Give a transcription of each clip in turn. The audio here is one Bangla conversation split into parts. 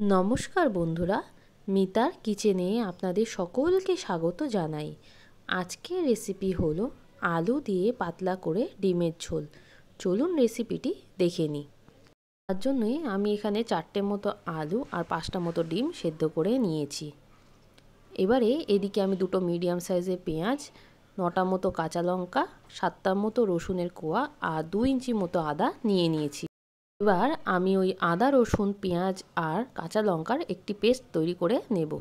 নমস্কার বন্ধুরা, মিতার কিচেনে আপনাদের সকলকে স্বাগত জানাই। আজকের রেসিপি হলো আলু দিয়ে পাতলা করে ডিমের ঝোল। চলুন রেসিপিটি দেখে নিই। তার জন্যই আমি এখানে 4টে মতো আলু আর 5টা মতো ডিম সেদ্ধ করে নিয়েছি। এবারে এদিকে আমি 2টো মিডিয়াম সাইজের পেঁয়াজ, 9টা মতো কাঁচা লঙ্কা, 7টা মতো রসুনের কোয়া আর 2 ইঞ্চি মতো আদা নিয়ে নিয়েছি। এবার আমি ওই আদা, রসুন, পেঁয়াজ আর কাঁচা লঙ্কার একটি পেস্ট তৈরি করে নেব।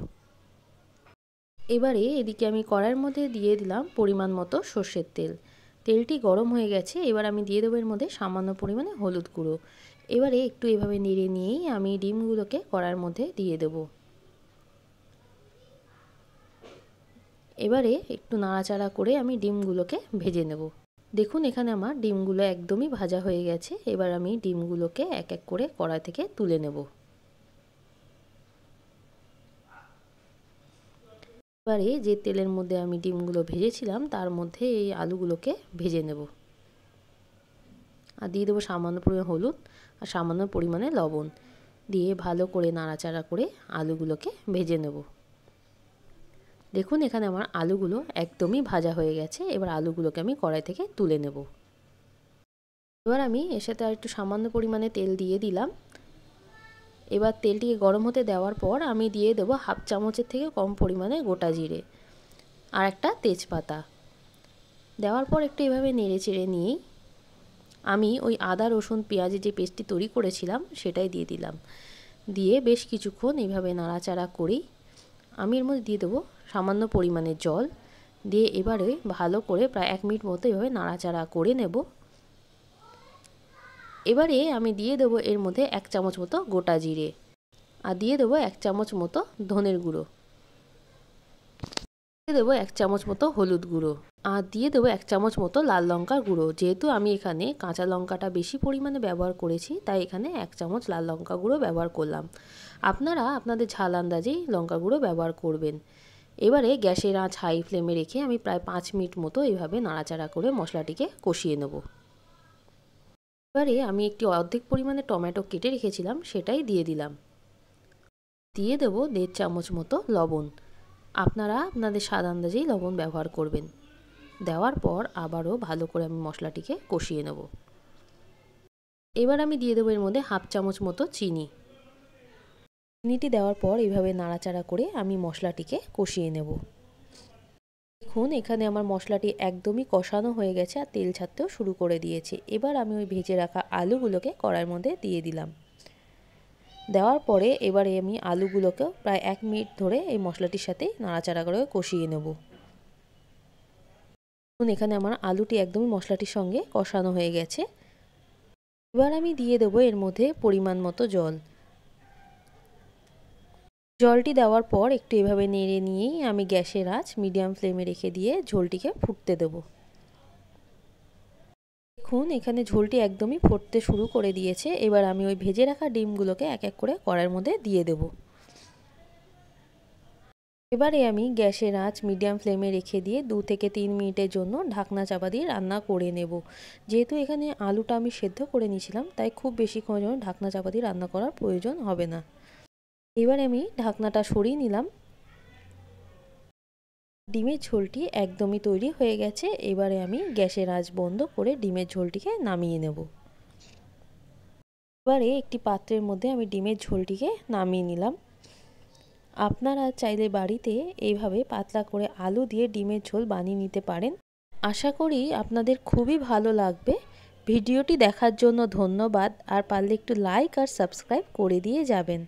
এবারে এদিকে আমি কড়াইয়ের মধ্যে দিয়ে দিলাম পরিমাণ মতো সর্ষের তেল। তেলটি গরম হয়ে গেছে। এবার আমি দিয়ে দেবো এর মধ্যে সামান্য পরিমাণে হলুদ গুঁড়ো। এবারে একটু এভাবে নেড়ে নিয়েই আমি ডিমগুলোকে কড়াইয়ের মধ্যে দিয়ে দেব। এবারে একটু নাড়াচাড়া করে আমি ডিমগুলোকে ভেজে নেব। দেখুন এখানে আমার ডিমগুলো একদমই ভাজা হয়ে গেছে। এবার আমি ডিমগুলোকে এক এক করে কড়াই থেকে তুলে নেব। এবারে যে তেলের মধ্যে আমি ডিমগুলো ভেজেছিলাম তার মধ্যে এই আলুগুলোকে ভেজে নেব। আর দিয়ে দেবো সামান্য পরিমাণে হলুদ আর সামান্য পরিমাণে লবণ দিয়ে ভালো করে নাড়াচাড়া করে আলুগুলোকে ভেজে নেব। দেখুন এখানে আমার আলুগুলো একদমই ভাজা হয়ে গেছে। এবার আলুগুলোকে আমি কড়াই থেকে তুলে নেব। এবার আমি এর সাথে আর একটু সামান্য পরিমাণে তেল দিয়ে দিলাম। এবার তেলটিকে গরম হতে দেওয়ার পর আমি দিয়ে দেবো 1/2 চামচের থেকে কম পরিমাণে গোটা জিরে আর একটা তেজপাতা। দেওয়ার পর একটু এভাবে নেড়ে চেড়ে নিয়েই আমি ওই আদা, রসুন, পেঁয়াজের যে পেস্টটি তৈরি করেছিলাম সেটাই দিয়ে দিলাম। দিয়ে বেশ কিছুক্ষণ এইভাবে নাড়াচাড়া করেই আমি এর মধ্যে দিয়ে দেবো সামান্য পরিমাণে জল দিয়ে এবারে ভালো করে প্রায় 1 মিনিট মতো এভাবে নাড়াচাড়া করে নেব। এবারে আমি দিয়ে দেবো এর মধ্যে 1 চামচ মতো গোটা জিরে আর দিয়ে দেবো 1 চামচ মতো ধনের গুঁড়ো, দিয়ে দেবো 1 চামচ মতো হলুদ গুঁড়ো আর দিয়ে দেবো 1 চামচ মতো লাল লঙ্কার গুঁড়ো। যেহেতু আমি এখানে কাঁচা লঙ্কাটা বেশি পরিমাণে ব্যবহার করেছি তাই এখানে 1 চামচ লাল লঙ্কা গুঁড়ো ব্যবহার করলাম। আপনারা আপনাদের ঝাল আন্দাজেই লঙ্কা গুঁড়ো ব্যবহার করবেন। এবারে গ্যাসের আঁচ হাই ফ্লেমে রেখে আমি প্রায় 5 মিনিট মতো এইভাবে নাড়াচাড়া করে মশলাটিকে কষিয়ে নেব। এবারে আমি একটি অর্ধেক পরিমাণে টমেটো কেটে রেখেছিলাম সেটাই দিয়ে দিলাম। দিয়ে দেব 1.5 চামচ মতো লবণ। আপনারা আপনাদের স্বাদ আন্দাজেই লবণ ব্যবহার করবেন। দেওয়ার পর আবারও ভালো করে আমি মশলাটিকে কষিয়ে নেব। এবার আমি দিয়ে দেবো এর মধ্যে 1/2 চামচ মতো চিনি। চিনিটি দেওয়ার পর এইভাবে নাড়াচাড়া করে আমি মশলাটিকে কষিয়ে নেব। দেখুন এখানে আমার মশলাটি একদমই কষানো হয়ে গেছে আর তেল ছাড়তেও শুরু করে দিয়েছে। এবার আমি ওই ভেজে রাখা আলুগুলোকে কড়াইয়ের মধ্যে দিয়ে দিলাম। দেওয়ার পরে এবারে আমি আলুগুলোকে প্রায় 1 মিনিট ধরে এই মশলাটির সাথে নাড়াচাড়া করে কষিয়ে নেব। এখানে আমার আলুটি একদমই মশলাটির সঙ্গে কষানো হয়ে গেছে। এবার আমি দিয়ে দেবো এর মধ্যে পরিমাণ মতো জল। জলটি দেওয়ার পর একটু এভাবে নেড়ে নিয়েই আমি গ্যাসের আঁচ মিডিয়াম ফ্লেমে রেখে দিয়ে ঝোলটিকে ফুটতে দেব। দেখুন এখানে ঝোলটি একদমই ফুটতে শুরু করে দিয়েছে। এবার আমি ওই ভেজে রাখা ডিমগুলোকে এক এক করে কড়াইয়ের মধ্যে দিয়ে দেব। এবারে আমি গ্যাসের আঁচ মিডিয়াম ফ্লেমে রেখে দিয়ে 2 থেকে 3 মিনিটের জন্য ঢাকনা চাপা দিয়ে রান্না করে নেব। যেহেতু এখানে আলুটা আমি সেদ্ধ করে নিয়েছিলাম তাই খুব বেশিক্ষণের জন্য ঢাকনা চাপা দিয়ে রান্না করার প্রয়োজন হবে না। এবার আমি ঢাকনাটা সরিয়ে নিলাম। ডিমের ঝোলটি একদমই তৈরি হয়ে গেছে। এবারে আমি গ্যাসের আঁচ বন্ধ করে ডিমের ঝোলটিকে নামিয়ে নেব। এবারে একটি পাত্রের মধ্যে আমি ডিমের ঝোলটিকে নামিয়ে নিলাম। আপনারা চাইলে বাড়িতে এইভাবে পাতলা করে আলু দিয়ে ডিমের ঝোল বানিয়ে নিতে পারেন। আশা করি আপনাদের খুবই ভালো লাগবে। ভিডিওটি দেখার জন্য ধন্যবাদ। আর পারলে একটু লাইক আর সাবস্ক্রাইব করে দিয়ে যাবেন।